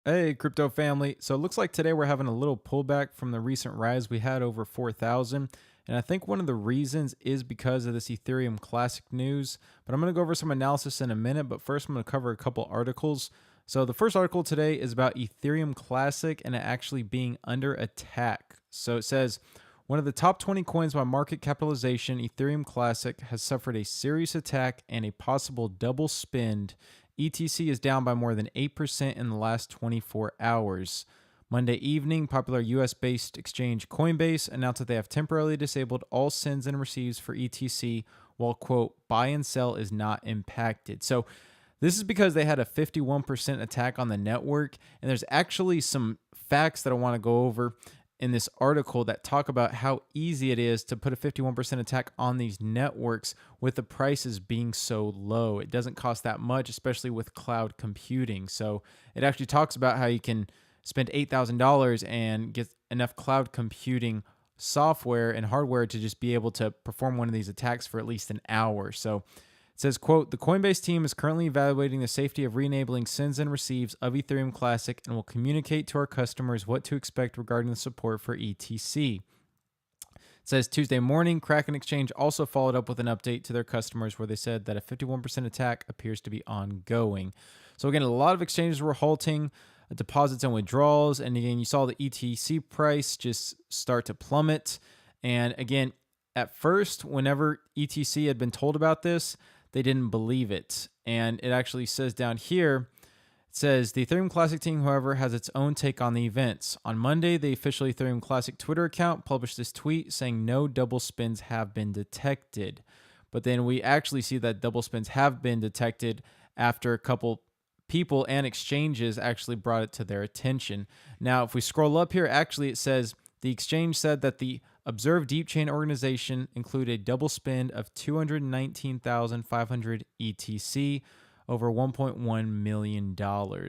Hey, crypto family. So it looks like today we're having a little pullback from the recent rise we had over 4,000. And I think one of the reasons is because of this Ethereum Classic news. But I'm going to go over some analysis in a minute. But first, I'm going to cover a couple articles. So the first article today is about Ethereum Classic and it actually being under attack. So it says, one of the top 20 coins by market capitalization, Ethereum Classic, has suffered a serious attack and a possible double spend. ETC is down by more than 8% in the last 24 hours. Monday evening, popular US-based exchange Coinbase announced that they have temporarily disabled all sends and receives for ETC while, quote, buy and sell is not impacted. So this is because they had a 51% attack on the network, and there's actually some facts that I want to go over in this article that talk about how easy it is to put a 51% attack on these networks with the prices being so low. It doesn't cost that much, especially with cloud computing. So it actually talks about how you can spend $8,000 and get enough cloud computing software and hardware to just be able to perform one of these attacks for at least an hour. So it says, quote, the Coinbase team is currently evaluating the safety of re-enabling sends and receives of Ethereum Classic and will communicate to our customers what to expect regarding the support for ETC. It says Tuesday morning, Kraken Exchange also followed up with an update to their customers where they said that a 51% attack appears to be ongoing. So again, a lot of exchanges were halting deposits and withdrawals. And again, you saw the ETC price just start to plummet. And again, at first, whenever ETC had been told about this, they didn't believe it. And it actually says down here, it says the Ethereum Classic team, however, has its own take on the events. On Monday, the official Ethereum Classic Twitter account published this tweet saying no double spins have been detected. But then we actually see that double spins have been detected after a couple people and exchanges actually brought it to their attention. Now, if we scroll up here, actually it says the exchange said that the observed deep chain organization included a double spend of 219,500 ETC over $1.1 million.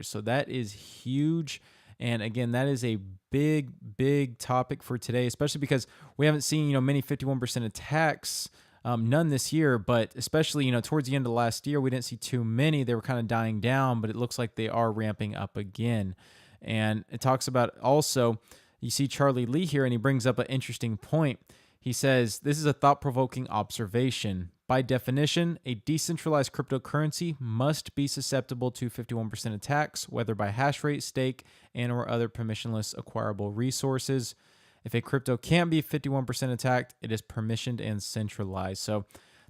So that is huge. And again, that is a big topic for today, especially because we haven't seen, many 51% attacks, none this year, but especially, towards the end of last year, we didn't see too many. They were kind of dying down, but it looks like they are ramping up again. And it talks about also, you see Charlie Lee here, and he brings up an interesting point. He says, this is a thought-provoking observation. By definition, a decentralized cryptocurrency must be susceptible to 51% attacks, whether by hash rate, stake, and or other permissionless acquirable resources. If a crypto can't be 51% attacked, it is permissioned and centralized. So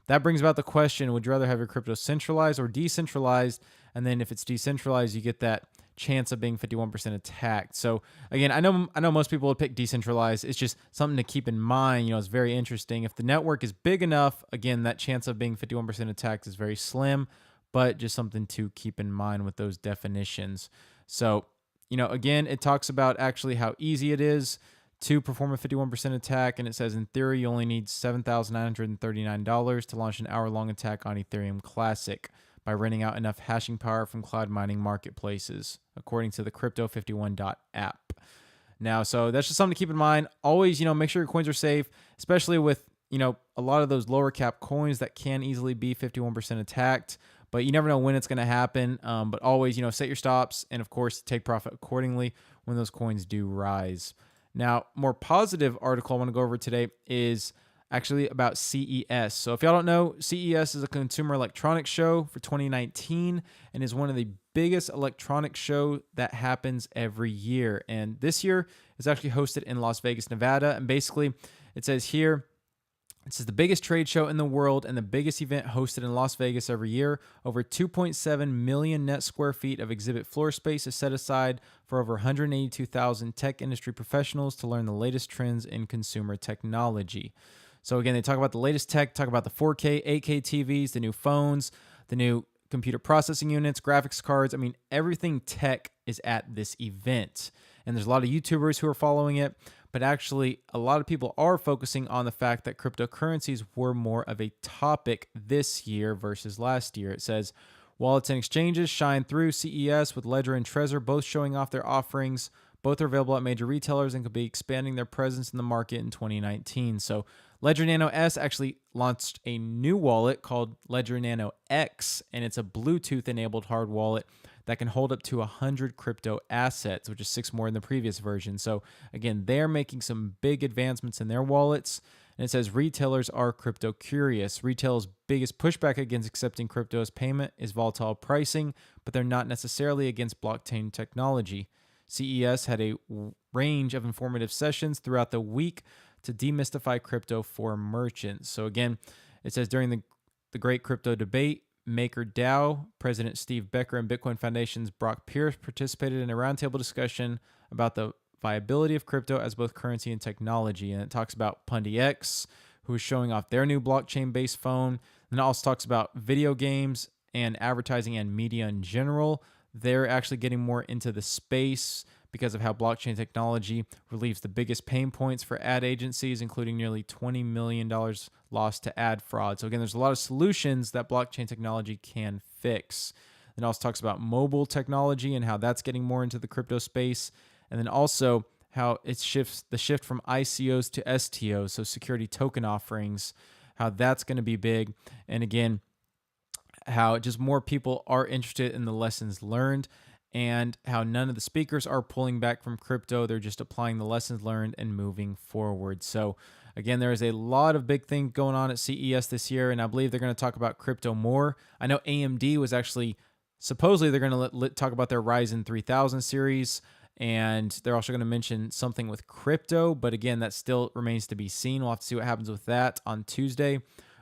that brings about the question, would you rather have your crypto centralized or decentralized? And then if it's decentralized, you get that chance of being 51% attacked. So again, I know most people would pick decentralized. It's just something to keep in mind. It's very interesting. If the network is big enough, again, that chance of being 51% attacked is very slim, but just something to keep in mind with those definitions. So, again, it talks about actually how easy it is to perform a 51% attack, and it says in theory you only need $7,939 to launch an hour-long attack on Ethereum Classic by renting out enough hashing power from cloud mining marketplaces, according to the Crypto51.app. Now, so that's just something to keep in mind. Always, make sure your coins are safe, especially with, a lot of those lower cap coins that can easily be 51% attacked, but you never know when it's going to happen. But always, set your stops and, of course, take profit accordingly when those coins do rise. Now, more positive article I want to go over today is actually about CES. So if y'all don't know, CES is a consumer electronics show for 2019 and is one of the biggest electronics show that happens every year. And this year is actually hosted in Las Vegas, Nevada. And basically, it says here, this is the biggest trade show in the world and the biggest event hosted in Las Vegas every year. Over 2.7 million net square feet of exhibit floor space is set aside for over 182,000 tech industry professionals to learn the latest trends in consumer technology. So again, they talk about the latest tech, talk about the 4K, 8K TVs, the new phones, the new computer processing units, graphics cards. I mean, everything tech is at this event. And there's a lot of YouTubers who are following it. But actually, a lot of people are focusing on the fact that cryptocurrencies were more of a topic this year versus last year. It says, wallets and exchanges shine through CES with Ledger and Trezor both showing off their offerings. Both are available at major retailers and could be expanding their presence in the market in 2019. So Ledger Nano S actually launched a new wallet called Ledger Nano X, and it's a Bluetooth-enabled hard wallet that can hold up to 100 crypto assets, which is 6 more in the previous version. So again, they're making some big advancements in their wallets. And it says retailers are crypto curious. Retail's biggest pushback against accepting crypto as payment is volatile pricing, but they're not necessarily against blockchain technology. CES had a range of informative sessions throughout the week to demystify crypto for merchants. So again, it says during the Great Crypto Debate, MakerDAO President Steve Becker and Bitcoin Foundation's Brock Pierce participated in a roundtable discussion about the viability of crypto as both currency and technology. And it talks about PundyX, who is showing off their new blockchain-based phone. And it also talks about video games and advertising and media in general. They're actually getting more into the space because of how blockchain technology relieves the biggest pain points for ad agencies, including nearly $20 million lost to ad fraud. So again, there's a lot of solutions that blockchain technology can fix. It also talks about mobile technology and how that's getting more into the crypto space. And then also how it shifts the shift from ICOs to STOs, so security token offerings, how that's going to be big. And again, how just more people are interested in the lessons learned, and how none of the speakers are pulling back from crypto. They're just applying the lessons learned and moving forward. So again, there is a lot of big things going on at CES this year, and I believe they're going to talk about crypto more. I know AMD was actually, supposedly they're going to talk about their Ryzen 3000 series, and they're also going to mention something with crypto. But again, that still remains to be seen. We'll have to see what happens with that on Tuesday.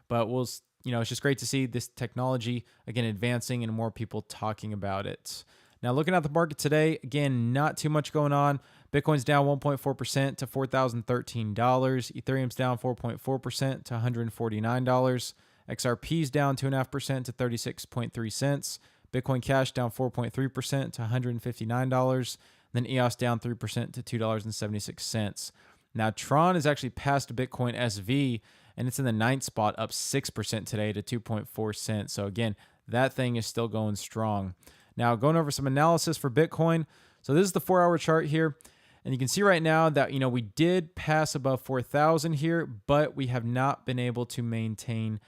But it's just great to see this technology, again, advancing and more people talking about it. Now, looking at the market today, again, not too much going on. Bitcoin's down 1.4% to $4,013. Ethereum's down 4.4% to $149. XRP's down 2.5% to 36.3 cents. Bitcoin Cash down 4.3% to $159. Then EOS down 3% to $2.76. Now, Tron is actually past Bitcoin SV, and it's in the 9th spot, up 6% today to 2.4 cents. So again, that thing is still going strong. Now, going over some analysis for Bitcoin. So this is the 4-hour chart here. And you can see right now that, we did pass above 4,000 here, but we have not been able to maintain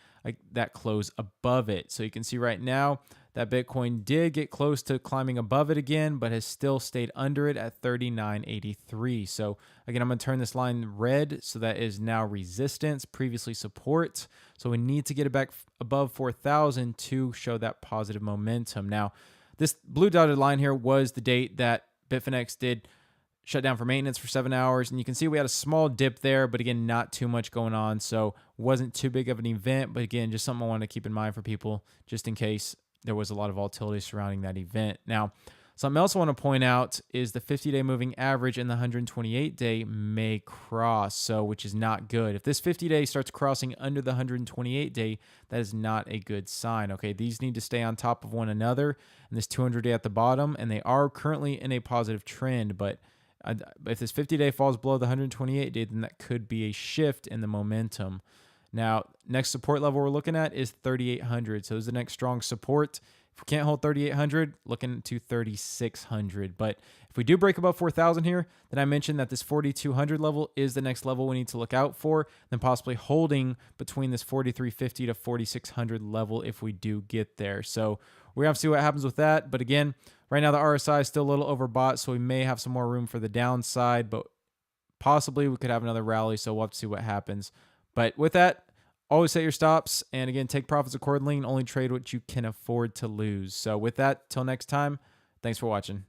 that close above it. So you can see right now that Bitcoin did get close to climbing above it again, but has still stayed under it at 39.83. So again, I'm going to turn this line red. So that is now resistance, previously support. So we need to get it back above 4,000 to show that positive momentum. Now, this blue dotted line here was the date that Bitfinex did shut down for maintenance for 7 hours. And you can see we had a small dip there, but again, not too much going on. So wasn't too big of an event. But again, just something I want to keep in mind for people, just in case there was a lot of volatility surrounding that event. Now, something else I want to point out is the 50-day moving average and the 128-day may cross, so which is not good. If this 50-day starts crossing under the 128-day, that is not a good sign. Okay, these need to stay on top of one another, and this 200-day at the bottom, and they are currently in a positive trend, but if this 50-day falls below the 128-day, then that could be a shift in the momentum. Now, next support level we're looking at is 3,800. So this is the next strong support. If we can't hold 3,800, looking to 3,600. But if we do break above 4,000 here, then I mentioned that this 4,200 level is the next level we need to look out for, then possibly holding between this 4,350 to 4,600 level if we do get there. So we have to see what happens with that. But again, right now the RSI is still a little overbought, so we may have some more room for the downside, but possibly we could have another rally, so we'll have to see what happens. But with that, always set your stops, and again, take profits accordingly and only trade what you can afford to lose. So with that, till next time, thanks for watching.